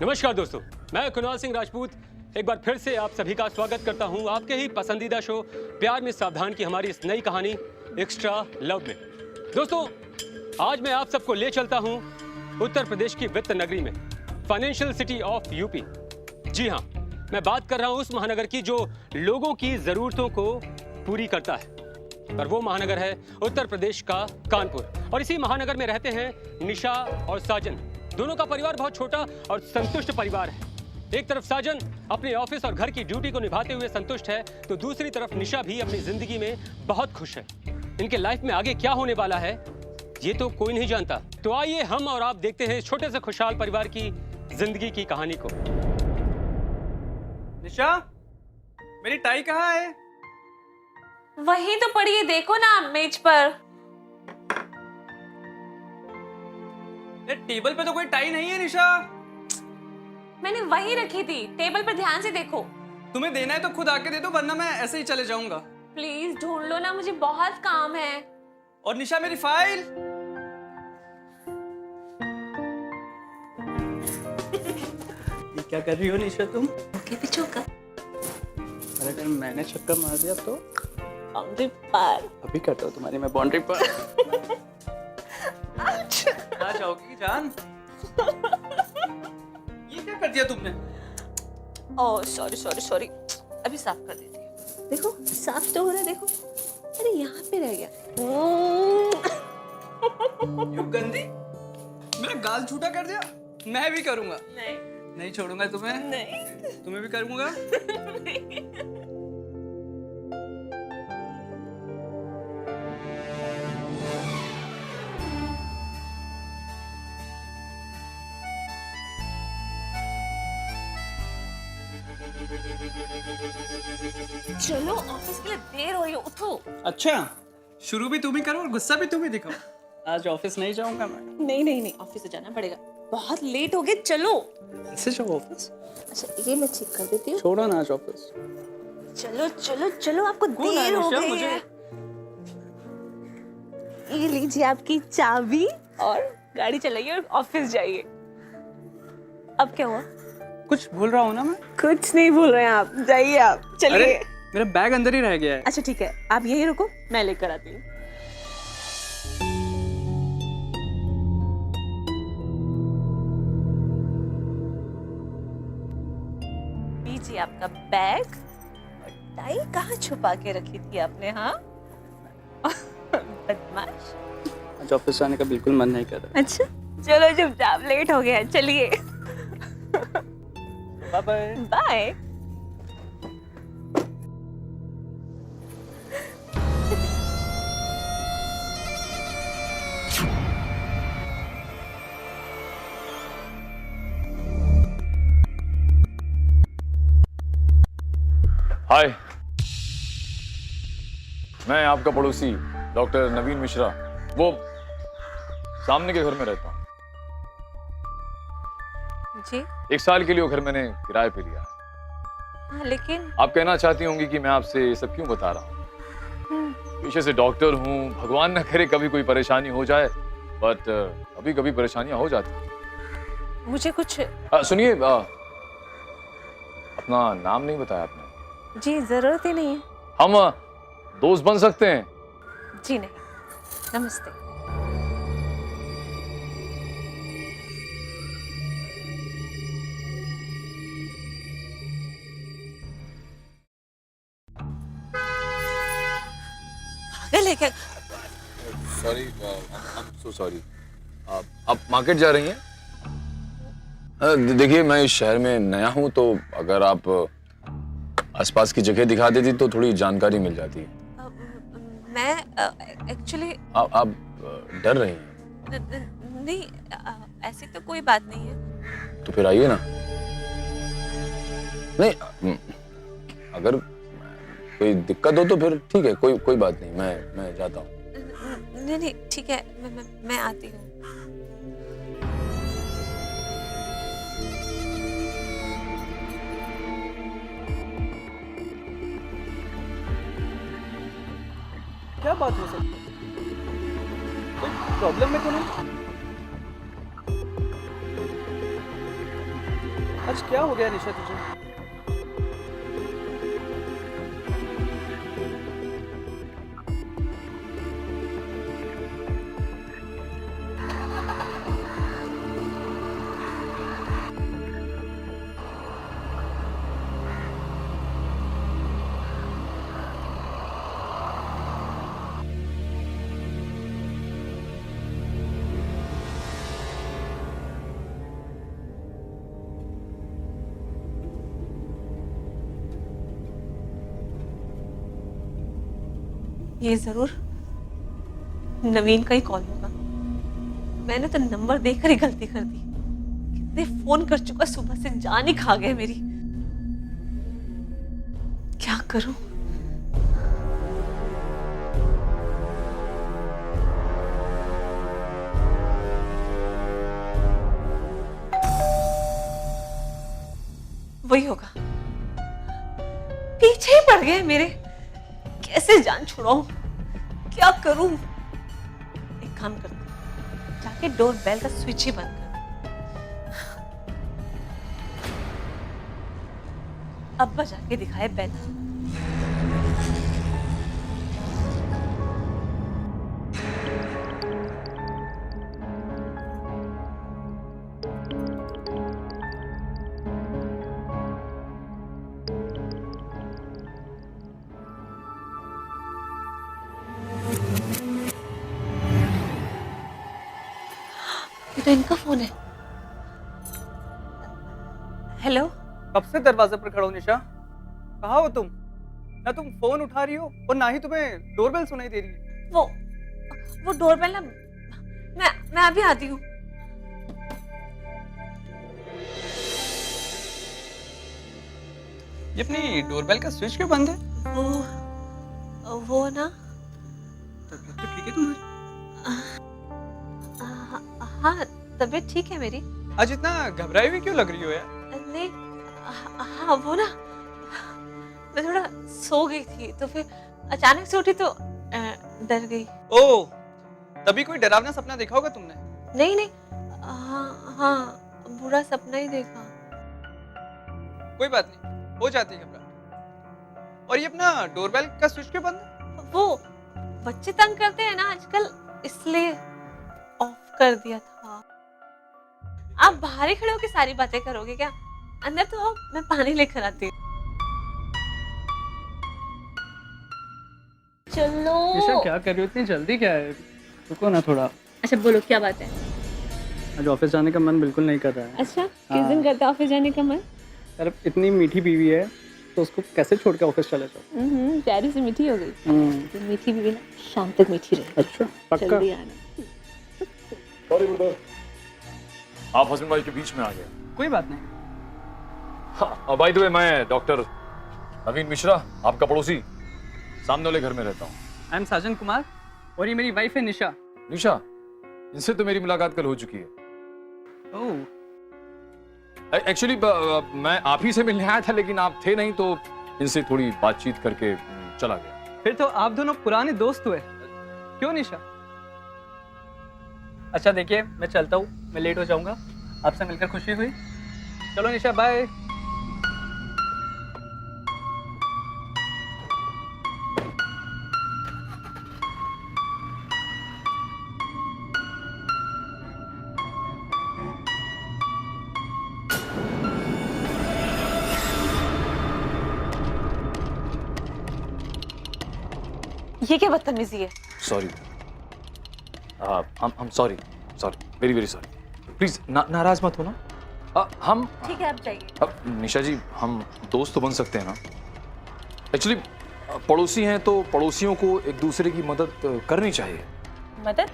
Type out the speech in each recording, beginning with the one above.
नमस्कार दोस्तों, मैं कुणाल सिंह राजपूत एक बार फिर से आप सभी का स्वागत करता हूं आपके ही पसंदीदा शो प्यार में सावधान की हमारी इस नई कहानी एक्स्ट्रा लव में। दोस्तों, आज मैं आप सबको ले चलता हूं उत्तर प्रदेश की वित्त नगरी में, फाइनेंशियल सिटी ऑफ यूपी। जी हाँ, मैं बात कर रहा हूं उस महानगर की जो लोगों की जरूरतों को पूरी करता है। पर वो महानगर है उत्तर प्रदेश का कानपुर, और इसी महानगर में रहते हैं निशा और साजन। दोनों का परिवार बहुत छोटा और संतुष्ट परिवार है। एक तरफ साजन अपने ऑफिस और घर की ड्यूटी को निभाते हुए संतुष्ट है, तो दूसरी तरफ निशा भी अपनी जिंदगी में बहुत खुश है। इनके लाइफ में आगे क्या होने वाला है ये तो कोई नहीं जानता। तो आइए हम और आप देखते हैं छोटे से खुशहाल परिवार की जिंदगी की कहानी को। निशा, मेरी टाई कहाँ है? वहीं तो पड़ी है, देखो ना मेज पर। ये टेबल पे तो कोई टाई नहीं है निशा। मैंने वहीं रखी थी, टेबल पर ध्यान से देखो। तुम्हें देना है तो खुद आके दे दो, वरना मैं ऐसे ही चले जाऊंगा। प्लीज ढूंढ लो ना, मुझे बहुत काम है। और निशा, मेरी फाइल। ये क्या कर रही हो निशा तुम? ओके भी चौका। अरे अगर मैंने छक्का मार दिया तो? बाउंड्री पार। अभी करता हूँ तुम्हारी मैं बाउंड्री पर। कहाँ जाओगी जान? ये क्या कर दिया तुमने? ओह सॉरी सॉरी सॉरी, अभी साफ कर देती हूँ। देखो साफ तो हो रहा है, देखो। अरे यहाँ पे रह गया। यू गंदी, मेरा गाल झूठा कर दिया। मैं भी करूंगा। नहीं नहीं छोड़ूंगा तुम्हें। नहीं तुम्हें भी करूंगा। चलो ऑफिस के लिए देर हो रही है, उठो। अच्छा, शुरू भी तुम ही करो और गुस्सा भी तुम ही दिखाओ। आज ऑफिस नहीं जाऊंगा मैं। नहीं नहीं नहीं, ऑफिस से जाना पड़ेगा, बहुत लेट हो गए। चलो। ऐसे जाओ ऑफिस? अच्छा ये मैं चेक कर देती हूँ। छोड़ो ना आज ऑफिस। चलो चलो चलो, आपको देर हो गई है। ये लीजिए आपकी चाबी, और गाड़ी चलाइए और ऑफिस जाइए। अब क्या हुआ? कुछ भूल रहा हूँ ना मैं? कुछ नहीं भूल रहे हैं आप, जाइए आप, चलिए। अरे मेरा बैग अंदर ही रह गया है। अच्छा ठीक है, आप यहीं रुको, मैं लेकर आती हूँ। लीजिए आपका बैग, और टाई कहाँ छुपा के रखी थी आपने? हाँ बदमाश। आज ऑफिस जाने का बिल्कुल मन नहीं कर रहा। अच्छा चलो, चुपचाप, लेट हो गया, चलिए। Bye bye. बाय। हाय, मैं आपका पड़ोसी डॉक्टर नवीन मिश्रा, वो सामने के घर में रहता हूँ। जी 1 साल के लिए वो घर मैंने किराए पे लिया है। हाँ, लेकिन आप कहना चाहती होंगी कि मैं आपसे ये सब क्यों बता रहा हूँ। पेशे से डॉक्टर हूँ, भगवान न करे कभी कोई परेशानी हो जाए, बट कभी कभी परेशानियां हो जाती हैं। मुझे कुछ। सुनिए, अपना नाम नहीं बताया आपने। जी जरूरत ही नहीं है। हम दोस्त बन सकते हैं। जी नहीं, नमस्ते। पागल है क्या? Sorry, I am so sorry. आप मार्केट जा रही हैं? देखिए, मैं इस शहर में नया हूँ, तो अगर आप आसपास की जगह दिखा देती तो थोड़ी जानकारी मिल जाती। मैं एक्चुअली आप डर रही हैं? नहीं, ऐसी तो कोई बात नहीं है। तो फिर आइए ना। नहीं, अगर कोई दिक्कत हो तो फिर ठीक है, कोई बात नहीं, मैं जाता हूँ। नहीं नहीं ठीक है, मैं आती हूँ। क्या बात हो सकती है? कोई प्रॉब्लम में तो नहीं? आज क्या हो गया निशा तुझे? ये जरूर नवीन का ही कॉल होगा। मैंने तो नंबर देखकर ही गलती कर दी। कितने फोन कर चुका, सुबह से जान ही खा गए मेरी। क्या करूं? वही होगा, पीछे ही पड़ गए मेरे। कैसे जान छुड़ाऊं? क्या करूं? एक काम करती हूं, जाके डोर बेल का स्विच ही बंद कर। अब्बा जाके दिखाए बेल। ये तो इनका फोन है। हेलो। कब से दरवाजे पर खड़ा हो निशा? कहाँ हो तुम? ना तुम फोन उठा रही हो और ना ही तुम्हें डोरबेल सुनाई दे रही है। वो डोरबेल ना, मैं अभी आती हूँ। ये अपनी डोरबेल का स्विच क्यों बंद है? वो ना, तबीयत तो ठीक है तुम्हारी? हाँ तबीयत ठीक है मेरी। आज इतना घबराई हुई क्यों लग रही हो यार? नहीं, हाँ वो ना, मैं थोड़ा सो गई थी तो फिर अचानक से उठी तो डर गई। ओह, तभी कोई डरावना सपना देखा होगा तुमने? नहीं, हाँ बुरा सपना ही देखा। कोई बात नहीं, हो जाती है घबराहट। और ये अपना डोरबेल का स्विच क्यों बंद है? वो बच्चे तंग करते हैं ना आजकल, इसलिए ऑफ कर दिया था। आप बाहर ही खड़े होकर सारी बातें करोगे क्या? अंदर तो आओ, मैं पानी लेकर आती हूँ। चलो। निशा क्या कर रही हो? इतनी जल्दी क्या है? रुको ना थोड़ा। अच्छा बोलो, क्या बात है? आज ऑफिस जाने का मन बिल्कुल नहीं कर रहा है। अच्छा, किस दिन करता है ऑफिस जाने का मन? यार इतनी मीठी बीवी है तो उसको कैसे छोड़ के ऑफिस चले जाओ? प्यारी से मीठी हो गई। तो मीठी भी ना शाम तक मीठी रहे। अच्छा पक्का? जल्दी आना। सॉरी ब्रदर, आप हस्बैंड वाइफ के बीच में आ गए। कोई बात नहीं। हाँ, बाय द वे मैं डॉक्टर नवीन मिश्रा, आपका पड़ोसी, सामने वाले घर में रहता हूँ। आई एम साजन कुमार और ये मेरी वाइफ है निशा। निशा, इनसे तो मेरी मुलाकात कल हो चुकी है। ओह, एक्चुअली मैं आप ही से मिलने आया था, लेकिन आप थे नहीं तो इनसे थोड़ी बातचीत करके चला गया। फिर तो आप दोनों पुराने दोस्त हुए, क्यों निशा? अच्छा देखिए, मैं चलता हूँ, मैं लेट हो जाऊंगा। आपसे मिलकर खुशी हुई। चलो निशा, बाय। ये क्या बदतमीजी है? सॉरी, हम sorry, very very sorry. Please नाराज मत हो ना। हम ठीक है, आप जाइए। निशा जी, हम दोस्त तो बन सकते हैं ना? एक्चुअली पड़ोसी हैं तो पड़ोसियों को एक दूसरे की मदद करनी चाहिए। मदद?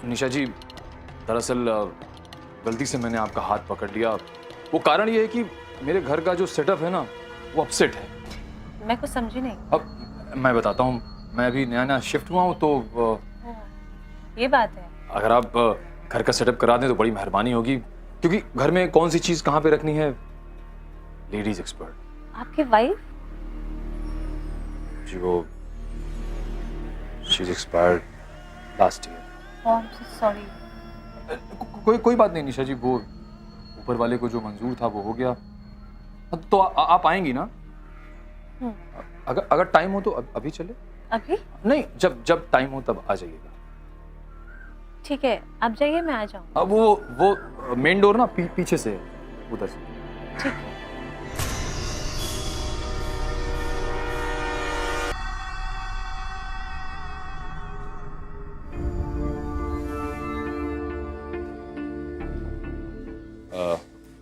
निशा जी, दरअसल गलती से मैंने आपका हाथ पकड़ लिया। वो कारण ये है कि मेरे घर का जो सेटअप है ना, वो अपसेट है। मैं कुछ समझी नहीं। अब मैं बताता हूँ, मैं अभी नया शिफ्ट हुआ हूँ तो ये बात है। अगर आप घर का सेटअप करा दें तो बड़ी मेहरबानी होगी, क्योंकि घर में कौन सी चीज कहाँ पे रखनी है, लेडीज एक्सपर्ट। आपकी वाइफ? जी वो she is expired last year. I am so sorry. कोई बात नहीं निशा जी, वो ऊपर वाले को जो मंजूर था वो हो गया। तो आप आएंगी ना? अगर टाइम हो तो अभी चले? अभी? नहीं, जब टाइम हो तब आ जाइएगा। ठीक है, आप जाइए, मैं आ जाऊँ। अब वो मेन डोर ना पीछे से है, उधर से। ठीक है।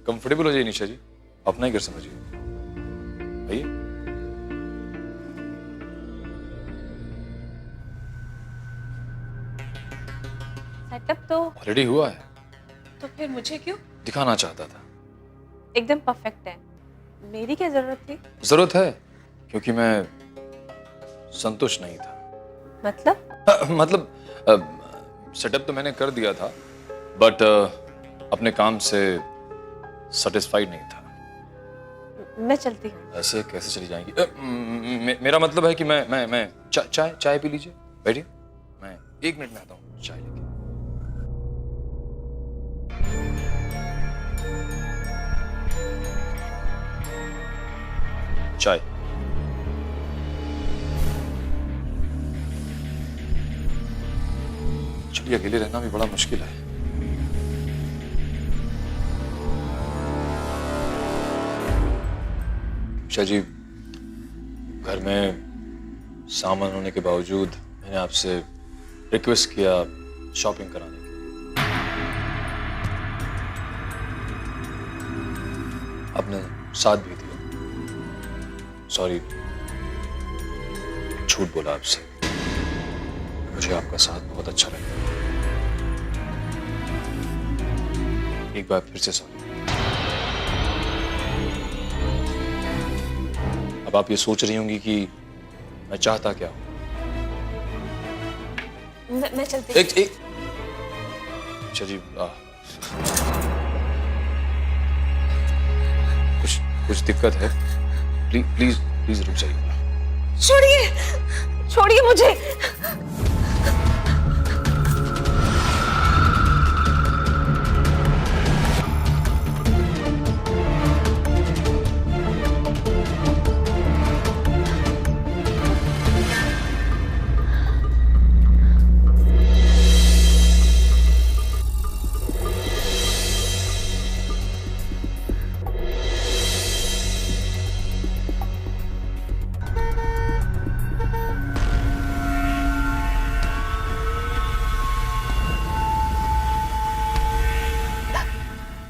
कंफर्टेबल हो जाइए निशा जी, अपना ही घर समझिए। आइए। सेटअप तो ऑलरेडी हुआ है, तो फिर मुझे क्यों? दिखाना चाहता था। एकदम परफेक्ट है। मेरी क्या जरूरत थी? जरूरत है क्योंकि मैं संतुष्ट नहीं था। मतलब? सेटअप तो मैंने कर दिया था, बट अपने काम से सेटिस्फाइड नहीं था। मैं चलती हूँ। ऐसे कैसे चली जाएंगी? मेरा मतलब है कि मैं चाय पी लीजिए, बैठिए, मैं 1 मिनट में आता हूँ चाय लेके। चाय। चलिए, अकेले रहना भी बड़ा मुश्किल है। शाह जी, घर में सामान होने के बावजूद मैंने आपसे रिक्वेस्ट किया शॉपिंग कराने की। आपने साथ भी दिया। सॉरी, झूठ बोला आपसे। मुझे आपका साथ बहुत अच्छा लगा। एक बार फिर से सॉरी। अब आप ये सोच रही होंगी कि मैं चाहता क्या हूं। मैं चलती हूँ। एक अच्छा जी, कुछ दिक्कत है? प्लीज रुक जाइए। छोड़िए मुझे।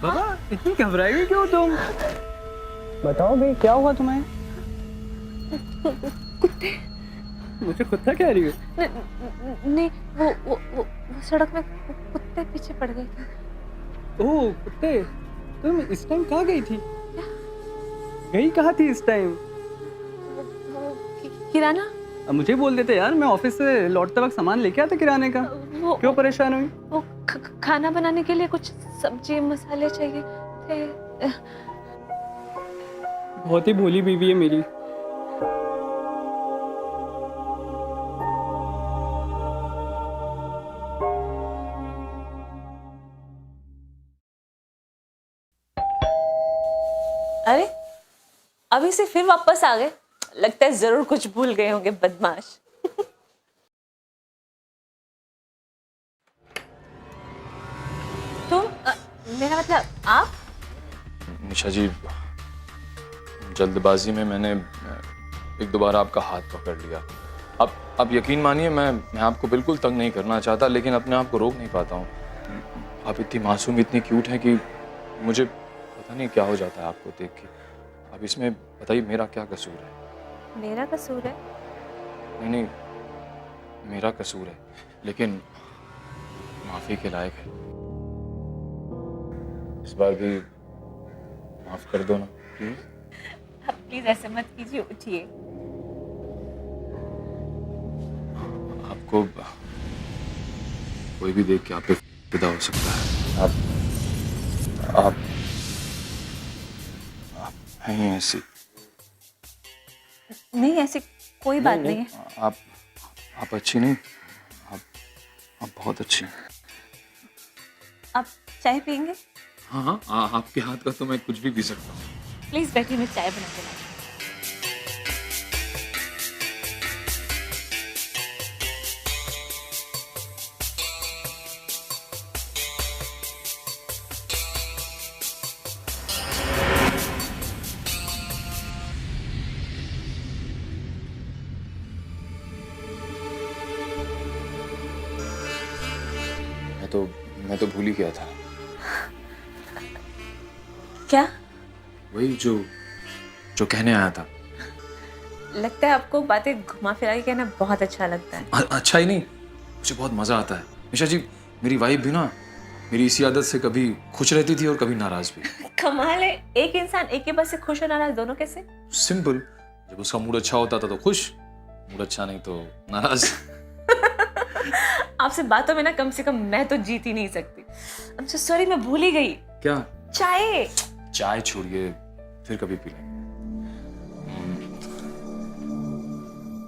बाबा, इतनी घबराई हुई क्यों तुम? बताओ भाई, क्या हुआ तुम्हें? कुत्ते। मुझे कुत्ता कह रही हो? नहीं, वो सड़क में कुत्ते पीछे पड़ गए थे। ओह, कुत्ते। तुम इस टाइम कहाँ गई थी? गई कहाँ थी इस टाइम? किराना। अब मुझे बोल देते यार, मैं ऑफिस से लौटते वक्त सामान लेके आता किराने का। क्यों परेशान हुई? वो खाना बनाने के लिए कुछ सब्जी मसाले चाहिए थे। बहुत ही भोली बीवी है मेरी। अरे, अभी से फिर वापस आ गए। लगता है जरूर कुछ भूल गए होंगे, बदमाश। तुम मेरा मतलब आप? निशा जी, जल्दबाजी में मैंने एक दो बार आपका हाथ पकड़ लिया। अब यकीन मानिए, मैं आपको बिल्कुल तंग नहीं करना चाहता, लेकिन अपने आप को रोक नहीं पाता हूँ। आप इतनी मासूम, इतनी क्यूट हैं कि मुझे पता नहीं क्या हो जाता है आपको देख के। अब इसमें बताइए, मेरा क्या कसूर है? मेरा कसूर है? नहीं, मेरा कसूर है, लेकिन माफी के लायक है। इस बार भी माफ कर दो ना प्लीज। आप प्लीज ऐसे मत कीजिए, उठिए। आपको कोई भी देख के आप पे फिदा हो सकता है। आप हैं ही ऐसी। नहीं, ऐसी कोई बात नहीं है। आप अच्छी नहीं, आप बहुत अच्छी हैं। आप चाय पियेंगे? हाँ, आपके हाथ का तो मैं कुछ भी पी सकता हूँ। प्लीज बैठिए, मैं चाय बना के लाती हूँ। मैं तो भूल ही गया था। क्या? वही जो कहने आया था। लगता है आपको बातें घुमा फिरा के कहना बहुत अच्छा लगता है। अच्छा ही नहीं, मुझे बहुत मजा आता है। निशा जी, मेरी वाइफ भी ना मेरी इसी आदत से कभी खुश रहती थी और कभी नाराज भी। कमाल है, एक इंसान एक ही बात से खुश और नाराज दोनों कैसे? सिंपल, जब उसका मूड अच्छा होता था तो खुश, मूड अच्छा नहीं तो नाराज। आपसे बातों में ना कम से कम मैं तो जीत ही नहीं सकती। I'm so sorry, मैं भूल ही गई। क्या? चाय। चाय छोड़िए, फिर कभी पी लेंगे।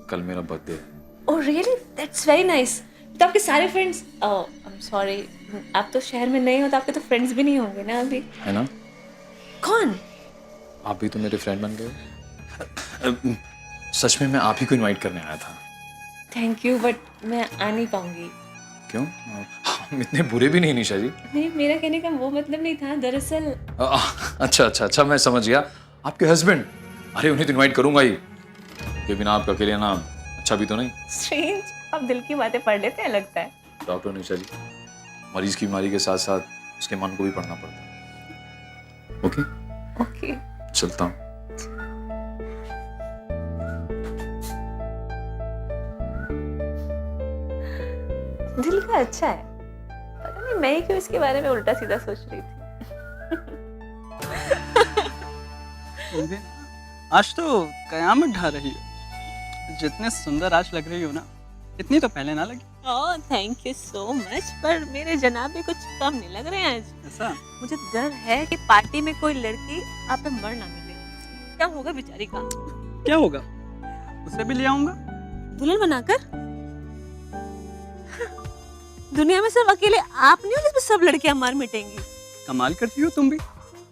कल मेरा बर्थडे है। Oh really? That's very nice. तो आपके सारे फ्रेंड्स, I'm sorry, आप तो शहर में नहीं हो तो आपके तो फ्रेंड्स भी नहीं होंगे ना अभी, है ना? कौन? आप भी तो मेरे फ्रेंड बन गए। सच में मैं आप ही को इनवाइट करने आया था। थैंक यू, बट मैं आ नहीं पाऊंगी। क्यों? हम इतने बुरे भी नहीं निशा जी। नहीं, मेरा कहने का वो मतलब नहीं था, दरअसल। अच्छा, मैं समझ गया। आपके हस्बैंड, अरे उन्हें तो इनवाइट करूंगा ही, के बिना आपका अकेले ना अच्छा भी तो नहीं। स्ट्रेंज, आप दिल की बातें पढ़ लेते हैं लगता है। डॉक्टर निशा जी, मरीज की बीमारी के साथ साथ उसके मन को भी पढ़ना पड़ता है। ओके? ओके, चलता हूँ। दिल का अच्छा है, पता नहीं मैं ही क्यों इसके बारे में उल्टा सीधा सोच रही थी। आज तो कयामत ढा रही हो। जितने सुंदर आज लग रही हो ना, इतनी तो पहले ना लगी। Oh thank you so much, पर मेरे जनाब भी कुछ कम नहीं लग रहे हैं आज। ऐसा? मुझे डर है कि पार्टी में कोई लड़की आप पे मर ना मिले। क्या होगा बेचारी का? क्या होगा? उसे भी ले आऊंगा दुल्हन बनाकर। दुनिया में सिर्फ अकेले आप नहीं हो जिसमें सब लड़कियां मर मिटेंगी। कमाल करती हो तुम भी।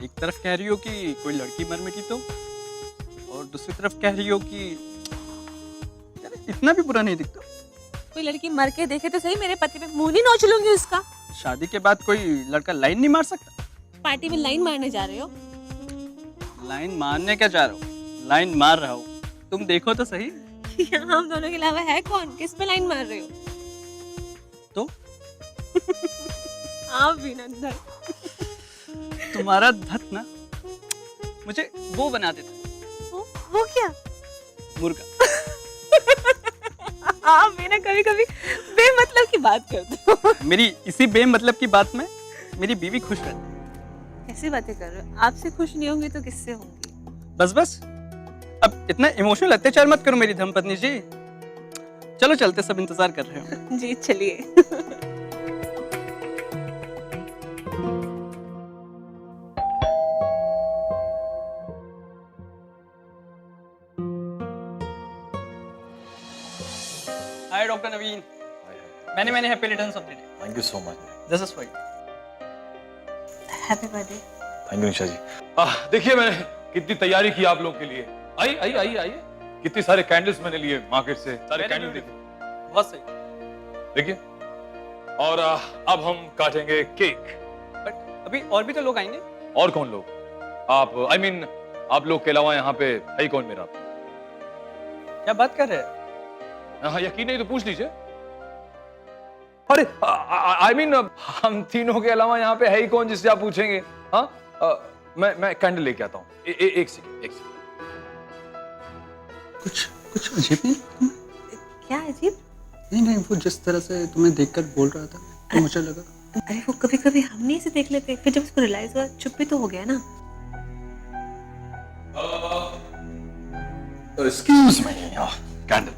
एक तरफ कह रही हो कि कोई लड़की मर मिटी तो, और दूसरी तरफ कह रही हो कि यार इतना भी बुरा नहीं दिखता। कोई लड़की मर के देखे तो सही, मेरे पति पे मुंह नहीं नोच लूंगी उसका। शादी के बाद कोई लड़का लाइन नहीं मार सकता? पार्टी में लाइन मारने जा रहे हो? लाइन मारने क्या जा रहा हूँ, लाइन मार रहा हूँ। तुम देखो तो सही। यहाँ हम दोनों के अलावा है कौन? किस पे लाइन मार रहे हो? तो आप भी ना तुम्हारा धत ना मुझे वो बना देता। वो क्या? मुर्गा। आप भी ना कभी कभी बेमतलब की बात करते हो। मेरी इसी बेमतलब की बात में मेरी बीवी खुश रहती है। कैसी बातें कर रहे हो? आपसे खुश नहीं होंगी तो किससे होंगी? बस अब इतना इमोशनल अत्याचार मत करो मेरी धर्मपत्नी जी। चलो चलते, सब इंतजार कर रहे हो। जी चलिए। Hi doctor Naveen. मैंने happy returns of the day. Thank you so much. This is for you. Happy birthday. Thank you Nisha ji. देखिए मैंने कितनी तैयारी की आप लोग के लिए। आइए। कितने सारे कैंडल्स मैंने लिए मार्केट से। सारे कैंडल देखिए, बहुत सही। देखिए। और अब हम काटेंगे केक। बट अभी और भी तो लोग आएंगे। और कौन लोग? आप आप लोग के अलावा यहाँ पे है कौन मेरा? क्या बात कर रहे हैं? हाँ, यकीन नहीं तो पूछ लीजिए। अरे हम तीनों के अलावा यहाँ पे है ही कौन जिससे आप पूछेंगे? हाँ, मैं कैंडल लेके आता हूँ। एक सेकंड। कुछ अजीब नहीं? क्या अजीब? नहीं, वो जिस तरह से तुम्हें देखकर बोल रहा था तो मुझे लगा। अरे वो कभी कभी हम नहीं इसे देख लेते, फिर जब उसको रियलाइज हुआ चुप भी तो हो गया ना। Excuse me. कैंडल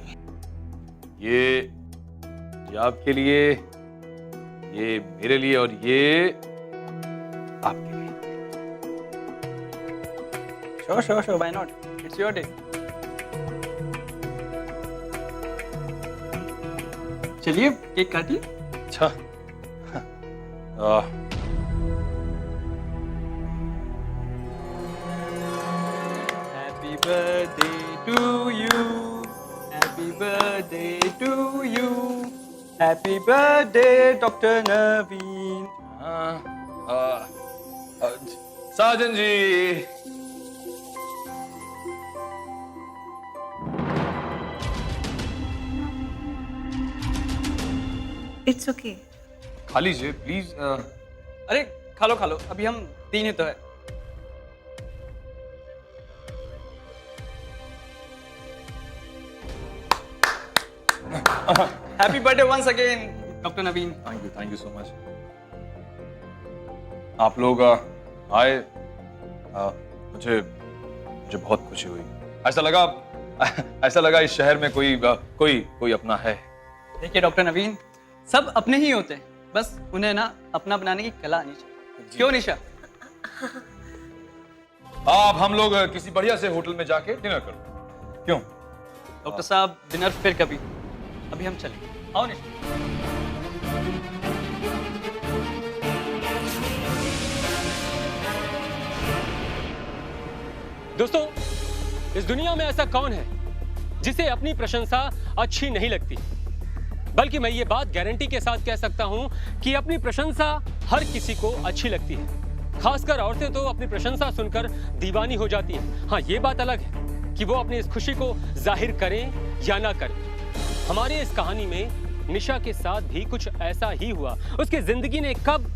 ये आपके लिए, ये मेरे लिए और ये आपके लिए। Sure, why not? It's your day. चलिए केक काटिए। अच्छा। birthday to you. Happy birthday, Dr. Naveen. Sajan ji. It's okay. खा लीजिए प्लीज। अरे खा लो, अभी हम 3 ही तो है। Happy birthday once again doctor Naveen. Thank you so much. आप लोग आए, मुझे बहुत खुशी हुई। ऐसा लगा इस शहर में कोई अपना है। देखिए डॉक्टर नवीन, सब अपने ही होते हैं, बस उन्हें ना अपना बनाने की कला आनी चाहिए। क्यों निशा? आप हम लोग किसी बढ़िया से होटल में जाके डिनर करो। क्यों? डॉक्टर साहब डिनर फिर कभी, अभी हम चलेंगे। आओ निशा। दोस्तों, इस दुनिया में ऐसा कौन है जिसे अपनी प्रशंसा अच्छी नहीं लगती? बल्कि मैं ये बात गारंटी के साथ कह सकता हूं कि अपनी प्रशंसा हर किसी को अच्छी लगती है। खासकर औरतें तो अपनी प्रशंसा सुनकर दीवानी हो जाती हैं। हाँ, ये बात अलग है कि वो अपनी इस खुशी को जाहिर करें या ना करें। हमारे इस कहानी में निशा के साथ भी कुछ ऐसा ही हुआ। उसकी जिंदगी ने कब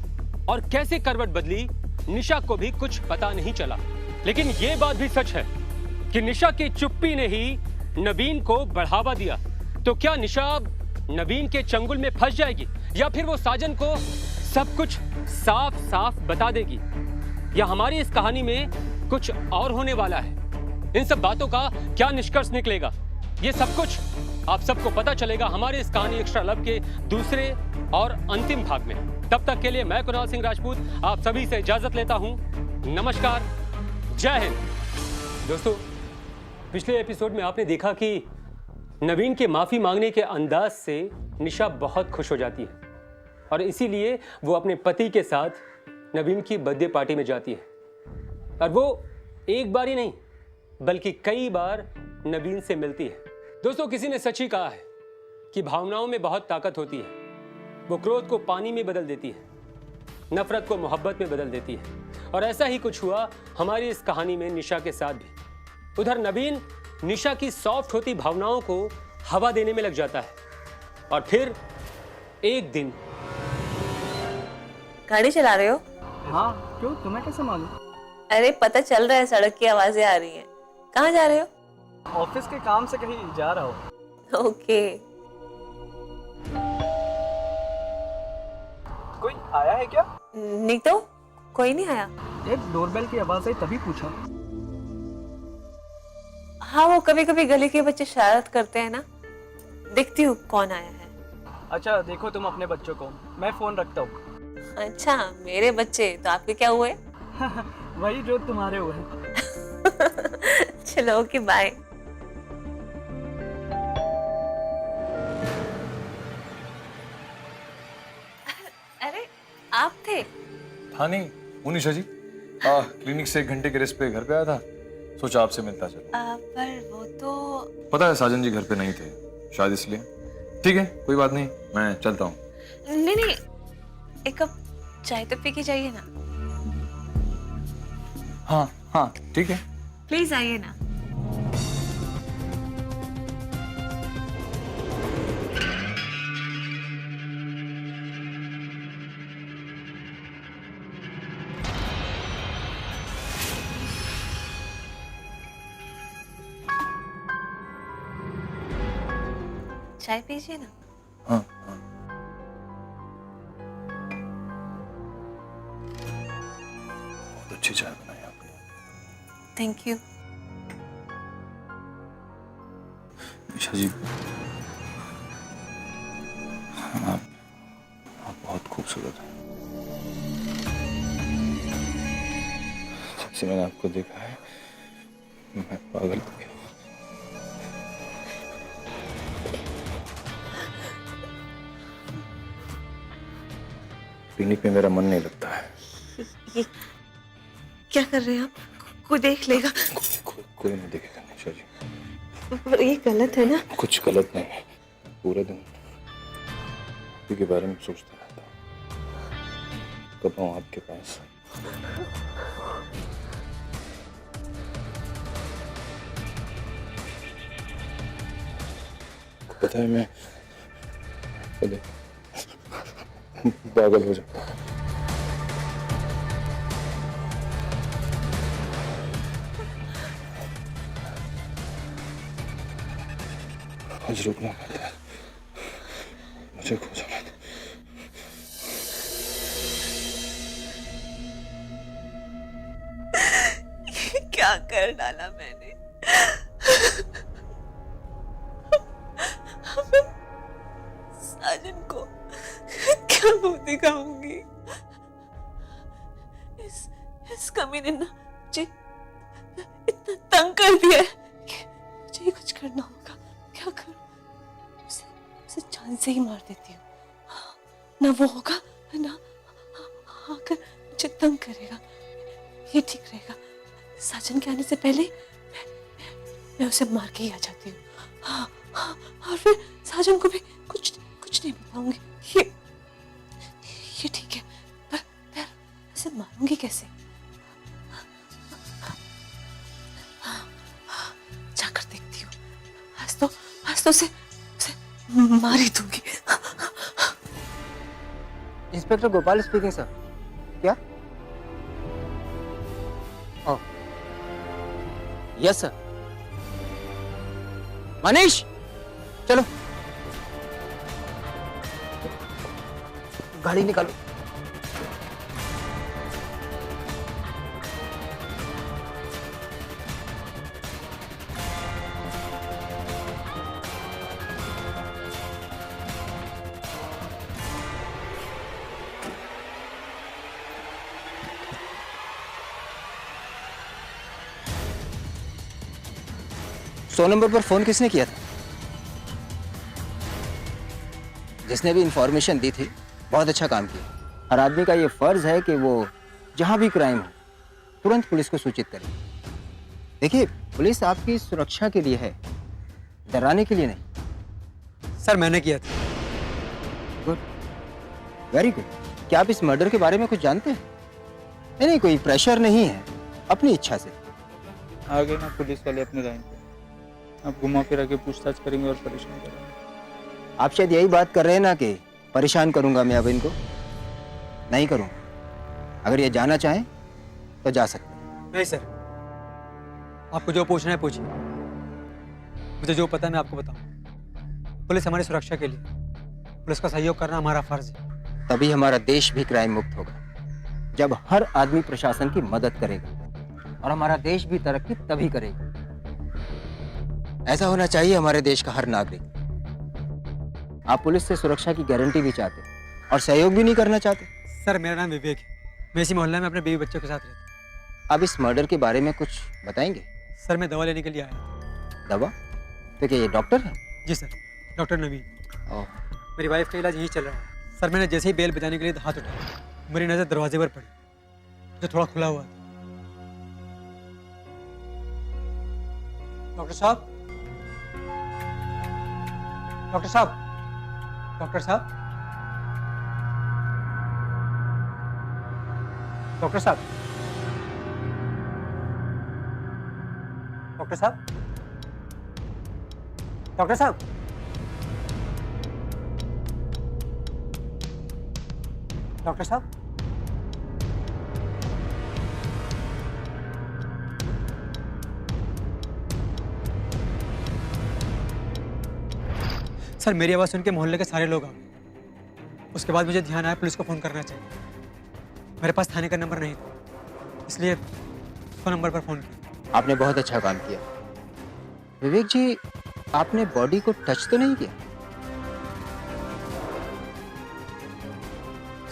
और कैसे करवट बदली, निशा को भी कुछ पता नहीं चला। लेकिन ये बात भी सच है कि निशा की चुप्पी ने ही नवीन को बढ़ावा दिया। तो क्या निशा नवीन के चंगुल में फंस जाएगी, या फिर वो साजन को सब कुछ साफ साफ बता देगी, या हमारी इस कहानी में कुछ और होने वाला है? इन सब बातों का क्या निष्कर्ष निकलेगा, ये सब कुछ आप सबको पता चलेगा हमारे इस कहानी एक्स्ट्रा लव के दूसरे और अंतिम भाग में। तब तक के लिए मैं कुणाल सिंह राजपूत आप सभी से इजाजत लेता हूं। नमस्कार, जय हिंद। दोस्तों, पिछले एपिसोड में आपने देखा कि नवीन के माफी मांगने के अंदाज से निशा बहुत खुश हो जाती है और इसीलिए वो अपने पति के साथ नवीन की बर्थडे पार्टी में जाती है। और वो एक बार ही नहीं बल्कि कई बार नवीन से मिलती है। दोस्तों, किसी ने सच ही कहा है कि भावनाओं में बहुत ताकत होती है। वो क्रोध को पानी में बदल देती है, नफरत को मोहब्बत में बदल देती है। और ऐसा ही कुछ हुआ हमारी इस कहानी में निशा के साथ भी। उधर नवीन निशा की सॉफ्ट होती भावनाओं को हवा देने में लग जाता है और फिर एक दिन। गाड़ी चला रहे हो? हाँ, क्यों, तुम्हें कैसे मालूम? अरे पता चल रहा है, सड़क की आवाजें आ रही हैं। कहाँ जा रहे हो? ऑफिस के काम से कहीं जा रहा हूँ। ओके। कोई आया है क्या? नहीं तो कोई नहीं आया। एक डोरबेल की आवाज आई तभी पूछा। हाँ, वो कभी कभी गली के बच्चे शरारत करते हैं ना, देखती हूँ कौन आया है। अच्छा, देखो तुम अपने बच्चों को, मैं फोन रखता हूँ। अच्छा, मेरे बच्चे तो आपके क्या हुए? वही जो तुम्हारे हुए हैं। चलो, ओके, बाय। अरे आप थे? था नहीं, हूँ निशा जी। क्लिनिक से 1 घंटे के रेस्ट पे घर पे आया था, सोचा आपसे मिलता चलो। पर वो तो पता है साजन जी घर पे नहीं थे, शायद इसलिए। ठीक है, कोई बात नहीं, मैं चलता हूँ। नहीं, एक कप चाय तो पी के जाइए ना। हाँ ठीक है। प्लीज आइए ना। चाय पीजिए ना। हाँ। बहुत अच्छी चाय बनाई आपने। Thank you. निशा जी, आप बहुत खूबसूरत हैं। जब से मैंने आपको देखा है मैं पागल हो गया। क्लिनिक में मेरा मन नहीं लगता है। ये क्या कर रहे हैं आप? कोई देख लेगा। कोई नहीं देखेगा निशा जी। पर ये गलत है ना? कुछ गलत नहीं है। पूरे दिन आप के बारे में सोचता रहता हूँ। कब आऊँ आपके पास? पता है मैं पागल हो जाता हूँ। आज रुकना मत, मुझे खोजा मत। क्या कर डाला मैंने? मैं साजन को क्या मुंह दिखाऊंगी? इस कमीने ने मुझे इतना तंग कर दिया है कि मुझे ही कुछ करना होगा। क्या करूं? उसे जान से ही मार देती हूँ। ना वो होगा ना आकर मुझे तंग करेगा। ये ठीक रहेगा। साजन के आने से पहले मैं उसे मार के ही आ जाती हूँ। हाँ, और फिर साजन को भी कुछ नहीं बताऊंगी। ये ठीक है, पर उसे मारूंगी कैसे? जाकर देखती हूँ। आज तो उसे मार ही दूंगी। Inspector Gopal speaking sir. क्या? Oh yes sir. मनीष चलो गाड़ी निकालो। सौ नंबर पर फोन किसने किया था? जिसने भी इंफॉर्मेशन दी थी बहुत अच्छा काम किया। हर आदमी का ये फर्ज है कि वो जहां भी क्राइम हो तुरंत पुलिस को सूचित करे। देखिए पुलिस आपकी सुरक्षा के लिए है, डराने के लिए नहीं। सर मैंने किया था। Good, very good. क्या आप इस मर्डर के बारे में कुछ जानते हैं? नहीं, कोई प्रेशर नहीं है, अपनी इच्छा से। आ गए ना पुलिस वाले अपनी लाइन पे। अब घुमा फिरा के पूछताछ करेंगे और परेशान करेंगे। आप शायद यही बात कर रहे हैं ना कि परेशान करूंगा मैं अब इनको। नहीं करूंगा। अगर ये जाना चाहें तो जा सकते हैं। नहीं सर, आपको जो पूछना है पूछिए। मुझे जो पता है मैं आपको बताऊं। पुलिस हमारी सुरक्षा के लिए, पुलिस का सहयोग करना हमारा फर्ज है। तभी हमारा देश भी क्राइम मुक्त होगा जब हर आदमी प्रशासन की मदद करेगा, और हमारा देश भी तरक्की तभी करेगा। ऐसा होना चाहिए हमारे देश का हर नागरिक। आप पुलिस से सुरक्षा की गारंटी भी चाहते और सहयोग भी नहीं करना चाहते। सर मेरा नाम विवेक है, मैं इसी मोहल्ले में अपने बीवी बच्चों के साथ रहता हूँ। अब इस मर्डर के बारे में कुछ बताएंगे? सर मैं दवा लेने के लिए आया था। दवा? तो क्या ये डॉक्टर है? जी सर, डॉक्टर नवीन। ओह, मेरी वाइफ का इलाज यही चल रहा है। सर मैंने जैसे ही बेल बजाने के लिए हाथ उठाया, मेरी नज़र दरवाजे पर पड़ी जो थोड़ा खुला हुआ था। डॉक्टर साहब, डॉक्टर साहब, डॉक्टर साहब, डॉक्टर साहब, डॉक्टर साहब, डॉक्टर साहब, डॉक्टर साहब, सर मेरी आवाज़ सुन के मोहल्ले के सारे लोग आ गए। उसके बाद मुझे ध्यान आया पुलिस को फ़ोन करना चाहिए। मेरे पास थाने का नंबर नहीं था, इसलिए 100 नंबर पर फ़ोन किया। आपने बहुत अच्छा काम किया। विवेक जी, आपने बॉडी को टच तो नहीं किया?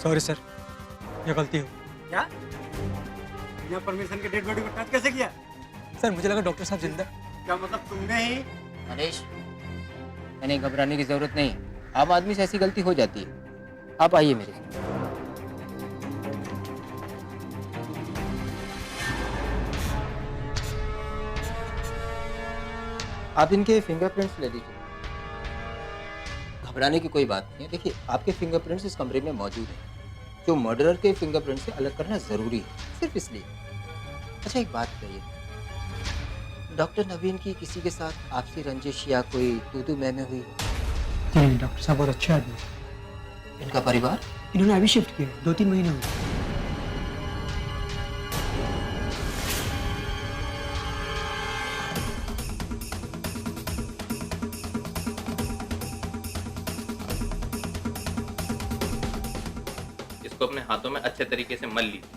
सॉरी सर, ये गलती हो। क्या? बिना परमिशन के डेड बॉडी को टच कैसे किया? सर मुझे लगा डॉक्टर साहब जिंदा। क्या मतलब तुमने ही? मनीष, नहीं घबराने की जरूरत नहीं। आम आदमी से ऐसी गलती हो जाती है। आप आइए मेरे साथ। आप इनके फिंगरप्रिंट्स ले लीजिए। घबराने की कोई बात नहीं है। देखिए, आपके फिंगरप्रिंट्स इस कमरे में मौजूद हैं, जो मर्डरर के फिंगरप्रिंट से अलग करना जरूरी है, सिर्फ इसलिए। अच्छा, एक बात कहिए, डॉक्टर नवीन की किसी के साथ आपसी रंजिश या कोई तू मैं हुई? नहीं, डॉक्टर साहब बहुत अच्छे आदमी हैं। इनका परिवार? इन्होंने अभी शिफ्ट किया है, 2-3 महीने हुए। इसको अपने हाथों में अच्छे तरीके से मल लीजिए।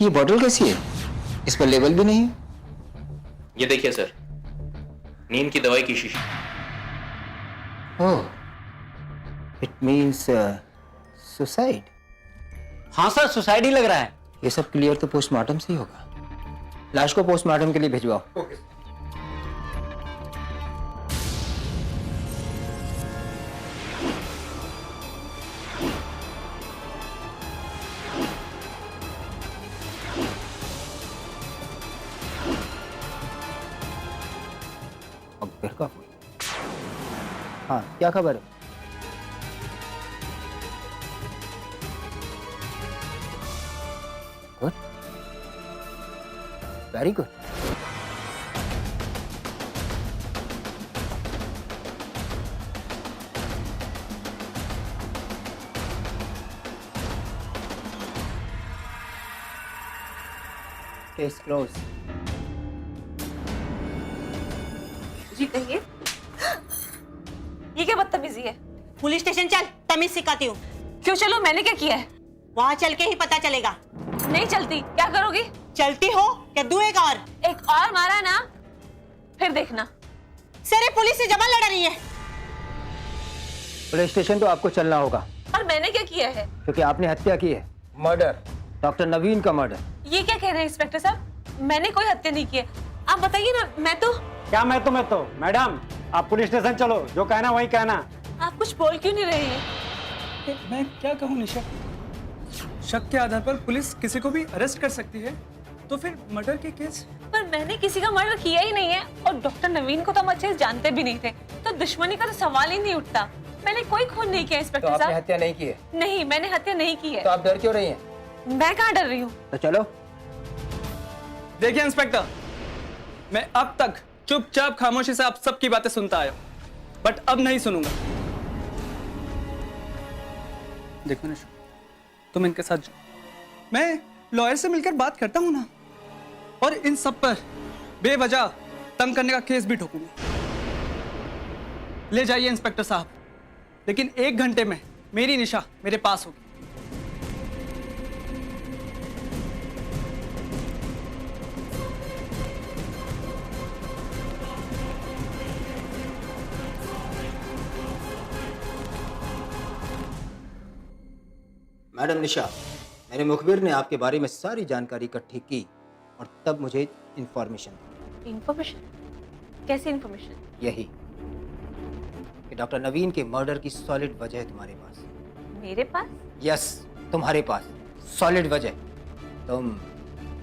ये बॉटल कैसी है? इस पर लेबल भी नहीं है। ये देखिए सर, नींद की दवाई की शीशी। ओह, इट मीन्स सुसाइड। हाँ सर, सुसाइड ही लग रहा है। ये सब क्लियर तो पोस्टमार्टम से ही होगा। लाश को पोस्टमार्टम के लिए भिजवाओ। अब घर का फोन। हाँ, क्या खबर है? Good, very good. Case close. जी कहिए। ये क्या बदतमीजी है? पुलिस स्टेशन चल, तमीज सिखाती हूँ। क्यों चलो? मैंने क्या किया है? वहाँ चल के ही पता चलेगा। नहीं चलती। क्या करोगी? चलती हो क्या? दूं एक और? एक और मारा ना, फिर देखना। सर, पुलिस से जमा लड़ा रही है। पुलिस स्टेशन तो आपको चलना होगा। और मैंने क्या किया है? क्योंकि आपने हत्या की है। मर्डर, डॉक्टर नवीन का मर्डर। ये क्या कह रहे हैं इंस्पेक्टर साहब? मैंने कोई हत्या नहीं की है। आप बताइए ना। मैं तो मैडम, आप पुलिस स्टेशन चलो, जो कहना वही कहना। आप कुछ बोल क्यों नहीं रही हैं? मैं क्या कहूँ निशा, शक के आधार पर पुलिस किसी को भी अरेस्ट कर सकती है, तो फिर मर्डर के केस? पर मैंने किसी का मर्डर किया ही नहीं है, और डॉक्टर नवीन को तो हम अच्छे से जानते भी नहीं थे, तो दुश्मनी का तो सवाल ही नहीं उठता। मैंने कोई खून नहीं किया तो इंस्पेक्टर आपने साहब। हत्या नहीं की है? नहीं, मैंने हत्या नहीं की है। तो आप डर क्यों रही हैं? मैं कहाँ डर रही हूँ? तो चलो। देखिए इंस्पेक्टर, मैं अब तक चुपचाप खामोशी से आप सबकी बातें सुनता आया, बट अब नहीं सुनूंगा। देखो निशा, तुम इनके साथ जाओ, मैं लॉयर से मिलकर बात करता हूं ना, और इन सब पर बेवजह तंग करने का केस भी ठोकूंगा। ले जाइए इंस्पेक्टर साहब, लेकिन 1 घंटे में मेरी निशा मेरे पास होगी। मैडम निशा, मेरे मुखबिर ने आपके बारे में सारी जानकारी इकट्ठी की और तब मुझे इंफॉर्मेशन दी। इंफॉर्मेशन? कैसी इंफॉर्मेशन? यही कि डॉक्टर नवीन के मर्डर की सॉलिड वजह है तुम्हारे पास। मेरे पास? यस, तुम्हारे पास सॉलिड वजह। तुम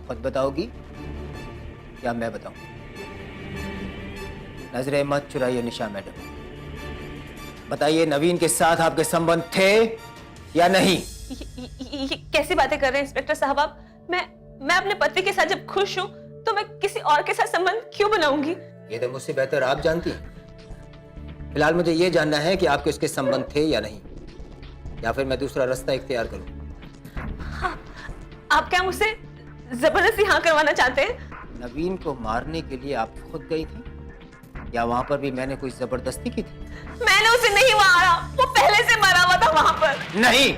खुद बताओगी या मैं बताऊं? नजरें मत चुराइए निशा मैडम, बताइए नवीन के साथ आपके संबंध थे या नहीं? ये कैसी बातें कर रहे हैं इंस्पेक्टर साहब आप? मैं अपने पति के साथ जब खुश हूँ तो मैं किसी और के साथ संबंध क्यों बनाऊंगी? ये तो मुझसे बेहतर आप जानती हैं। फिलहाल मुझे ये जानना है कि आपके उसके संबंध थे या नहीं, या फिर मैं दूसरा रास्ता इख्तियार करूं। हाँ, आप क्या मुझसे जबरदस्ती हाँ करवाना चाहते हैं? नवीन को मारने के लिए आप खुद गई थी या वहां पर भी मैंने कोई जबरदस्ती की थी? मैंने उसे नहीं मारा, वो पहले से मरा हुआ था वहां पर। नहीं,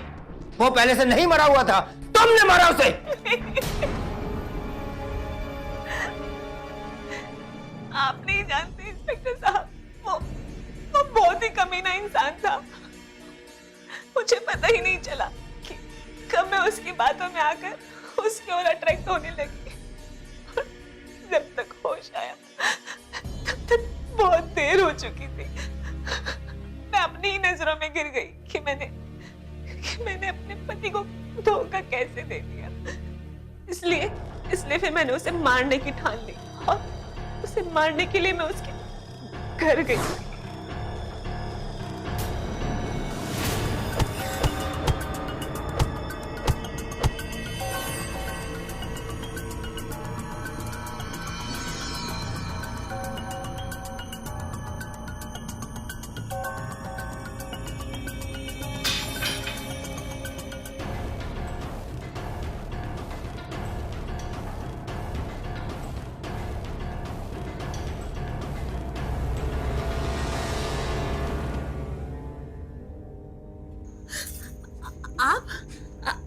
वो पहले से नहीं मरा हुआ था, तुमने मारा उसे। आप नहीं जानते इंस्पेक्टर साहब, वो कमीना इंसान था। मुझे पता ही नहीं चला कि कब मैं उसकी बातों में आकर उसकी ओर अट्रैक्ट होने लगी। और जब तक होश आया तब तक बहुत देर हो चुकी थी। मैं अपनी ही नजरों में गिर गई कि मैंने अपने पति को धोखा कैसे दे दिया। इसलिए फिर मैंने उसे मारने की ठान ली और उसे मारने के लिए मैं उसके घर गई।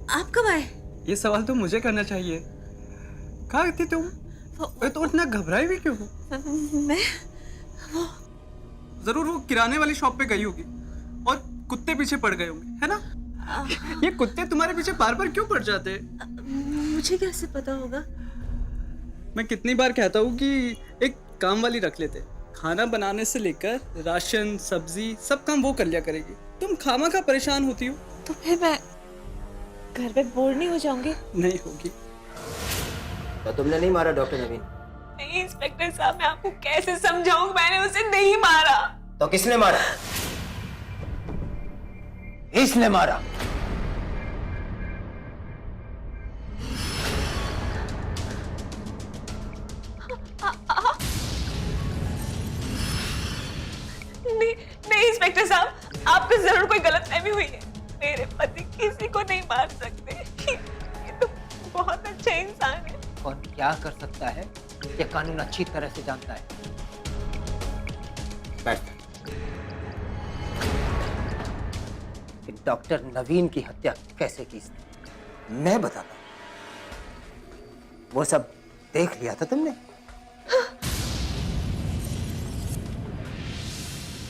आप कब आए? ये सवाल तो मुझे करना चाहिए। कहाँ थी तुम? तो इतना घबराई भी क्यों हो? मैं जरूर वो किराने वाली शॉप पे गई होगी और कुत्ते पीछे पड़ गए होंगे, है ना? ये कुत्ते तुम्हारे पीछे बार बार क्यों पड़ जाते हैं? मुझे कैसे पता होगा? मैं कितनी बार कहता हूँ कि एक काम वाली रख लेते। खाना बनाने से लेकर राशन सब्जी सब काम वो कर लिया करेगी। तुम खामा परेशान होती हो। तो फिर मैं घर पे बोर नहीं हो जाऊंगी? नहीं होगी। तो तुमने नहीं मारा डॉक्टर नवीन? नहीं इंस्पेक्टर साहब, मैं आपको कैसे समझाऊं? मैंने उसे नहीं मारा। तो किसने मारा? इसने मारा। नहीं इंस्पेक्टर साहब, आपको जरूर कोई गलतफहमी हुई है। मेरे पति किसी को नहीं मार सकते। ये तो बहुत अच्छा इंसान है। और क्या कर सकता है ये कानून अच्छी तरह से जानता है। बैठ। डॉक्टर नवीन की हत्या कैसे की इसने मैं बताता हूं। वो सब देख लिया था तुमने?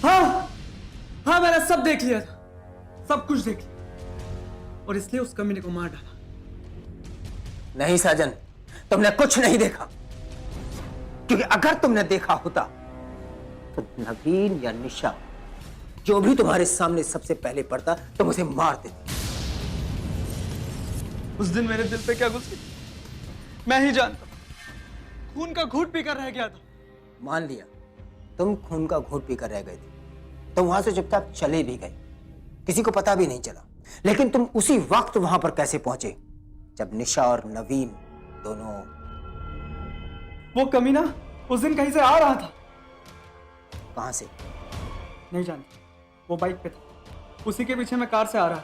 हाँ मैंने सब देख लिया था, सब कुछ देख लिया और इसलिए उस कमीने को मार डाला। नहीं साजन, तुमने कुछ नहीं देखा, क्योंकि अगर तुमने देखा होता तो नवीन या निशा जो भी तुम्हारे सामने सबसे पहले पड़ता तुम उसे मार देते। उस दिन मेरे दिल पे क्या गुजरी मैं ही जानता हूं। खून का घूंट पीकर रह गया था। मान लिया तुम खून का घूंट पीकर रह गए थे, तुम वहां से चुपचाप चले भी गए, किसी को पता भी नहीं चला। लेकिन तुम उसी वक्त वहां पर कैसे पहुंचे जब निशा और नवीन दोनों? वो कमीना उस दिन कहीं से आ रहा था। कहां से? नहीं जानती, वो बाइक पे था, उसी के पीछे मैं कार से आ रहा था।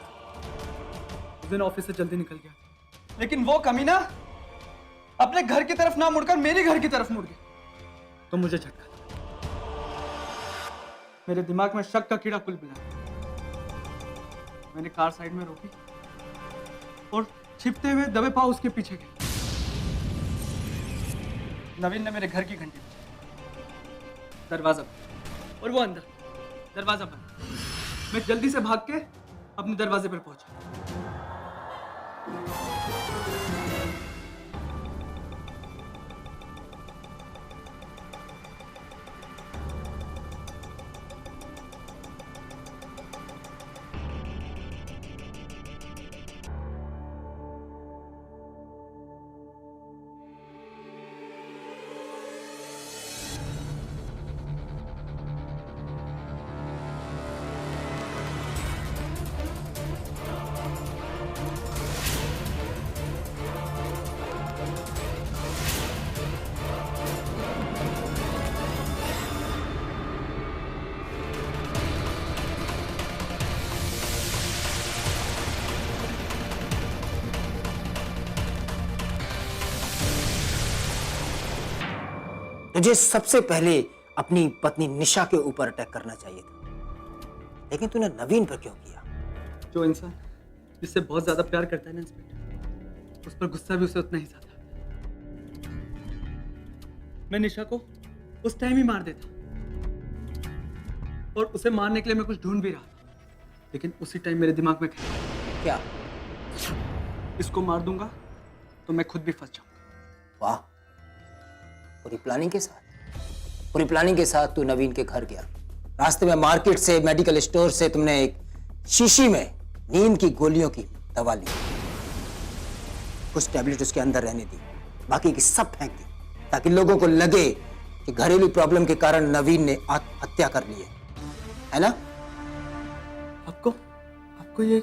उस दिन ऑफिस से जल्दी निकल गया, लेकिन वो कमीना अपने घर की तरफ ना मुड़कर मेरे घर की तरफ मुड़ गया। तो मुझे झटका, मेरे दिमाग में शक का कीड़ा कुल मिला। मैंने कार साइड में रोकी और छिपते हुए दबे पांव उसके पीछे गए। नवीन ने मेरे घर की घंटी बजाई, दरवाजा बंद और वो अंदर, दरवाजा बंद। मैं जल्दी से भाग के अपने दरवाजे पर पहुंचा। तुझे सबसे पहले अपनी पत्नी निशा के ऊपर अटैक करना चाहिए था, लेकिन तूने नवीन पर क्यों किया? जो इंसान जिससे बहुत ज्यादा प्यार करता है ना इंस्पेक्टर, उस पर गुस्सा भी उसे उतना ही ज्यादा आता है। मैं निशा को उस टाइम ही मार देता और उसे मारने के लिए मैं कुछ ढूंढ भी रहा था, लेकिन उसी टाइम मेरे दिमाग में ख्याल, क्या? इसको मार दूंगा तो मैं खुद भी फंस जाऊंगा। वाह, पूरी प्लानिंग के साथ, पूरी प्लानिंग के साथ तू नवीन के घर गया। रास्ते में मार्केट से, मेडिकल स्टोर से तुमने एक शीशी में नींद की गोलियों की दवा ली, कुछ टैबलेट उसके अंदर रहने दी, बाकी की सब फेंक दी, ताकि लोगों को लगे कि घरेलू प्रॉब्लम के कारण नवीन ने आत्महत्या कर ली है ना? आपको ये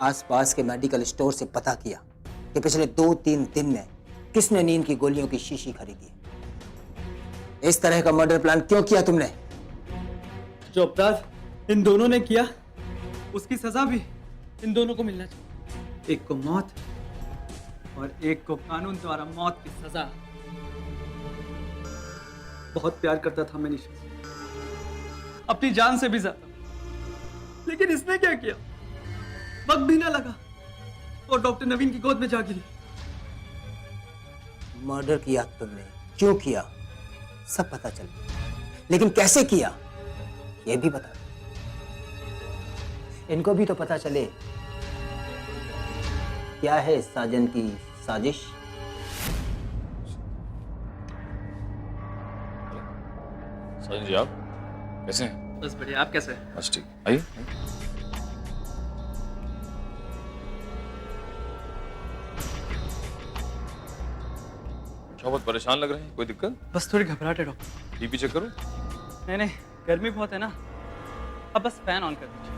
आसपास के मेडिकल स्टोर से पता किया कि पिछले 2-3 दिन में किसने नींद की गोलियों की शीशी खरीदी है। इस तरह का मर्डर प्लान क्यों किया तुमने? जो अपराध इन दोनों ने किया, उसकी सजा भी इन दोनों को मिलना चाहिए। एक को मौत और एक को कानून द्वारा मौत की सजा। बहुत प्यार करता था मैं निशा से, अपनी जान से भी ज्यादा, लेकिन इसने क्या किया? वक्त भी ना लगा और डॉक्टर नवीन की गोद में जा गिरी। मर्डर किया तुमने, क्यों किया सब पता चल गया, लेकिन कैसे किया यह भी बता। इनको भी तो पता चले क्या है साजन की साजिश। साजन जी, आप कैसे हैं? बस बढ़िया, आप कैसे हैं? बस ठीक, आइए। क्या बहुत परेशान लग रहे हैं? कोई दिक्कत? बस थोड़ी घबराहट है डॉक्टर। बीपी चेक करो। नहीं, गर्मी बहुत है ना, अब बस फैन ऑन कर दीजिए।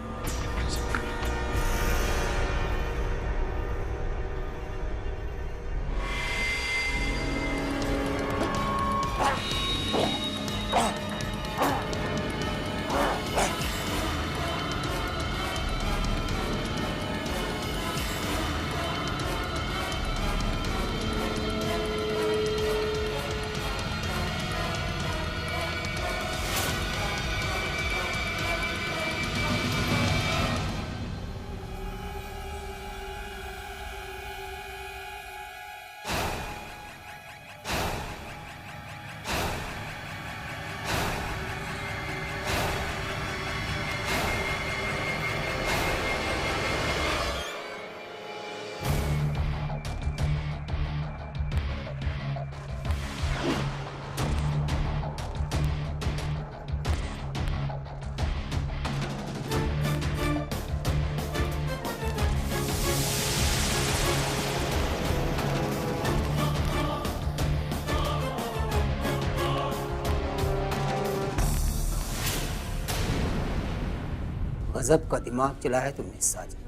गजब का दिमाग चला है तुमने साजन।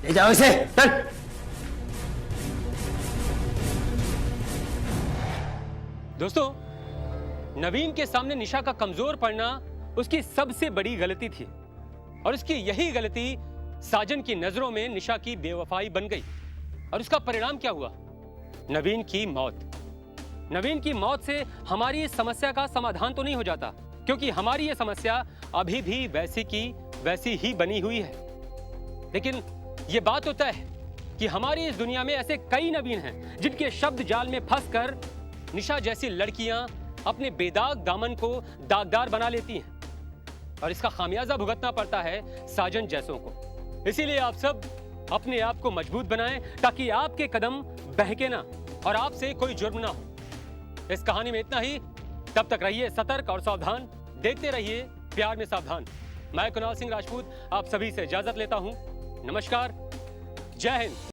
ले जाओ इसे, चल। दोस्तों, नवीन के सामने निशा का कमजोर पड़ना उसकी सबसे बड़ी गलती थी, और उसकी यही गलती साजन की नजरों में निशा की बेवफाई बन गई। और उसका परिणाम क्या हुआ? नवीन की मौत। नवीन की मौत से हमारी इस समस्या का समाधान तो नहीं हो जाता, क्योंकि हमारी ये समस्या अभी भी वैसी की वैसी ही बनी हुई है। लेकिन ये बात तो तय है कि हमारी इस दुनिया में ऐसे कई नवीन हैं जिनके शब्द जाल में फंसकर निशा जैसी लड़कियां अपने बेदाग दामन को दागदार बना लेती हैं, और इसका खामियाजा भुगतना पड़ता है साजन जैसों को। इसीलिए आप सब अपने आप को मजबूत बनाएं, ताकि आपके कदम बहके ना और आपसे कोई जुर्म ना हो। इस कहानी में इतना ही। तब तक रहिए सतर्क और सावधान, देखते रहिए प्यार में सावधान। मैं कुणाल सिंह राजपूत आप सभी से इजाजत लेता हूं। नमस्कार, जय हिंद।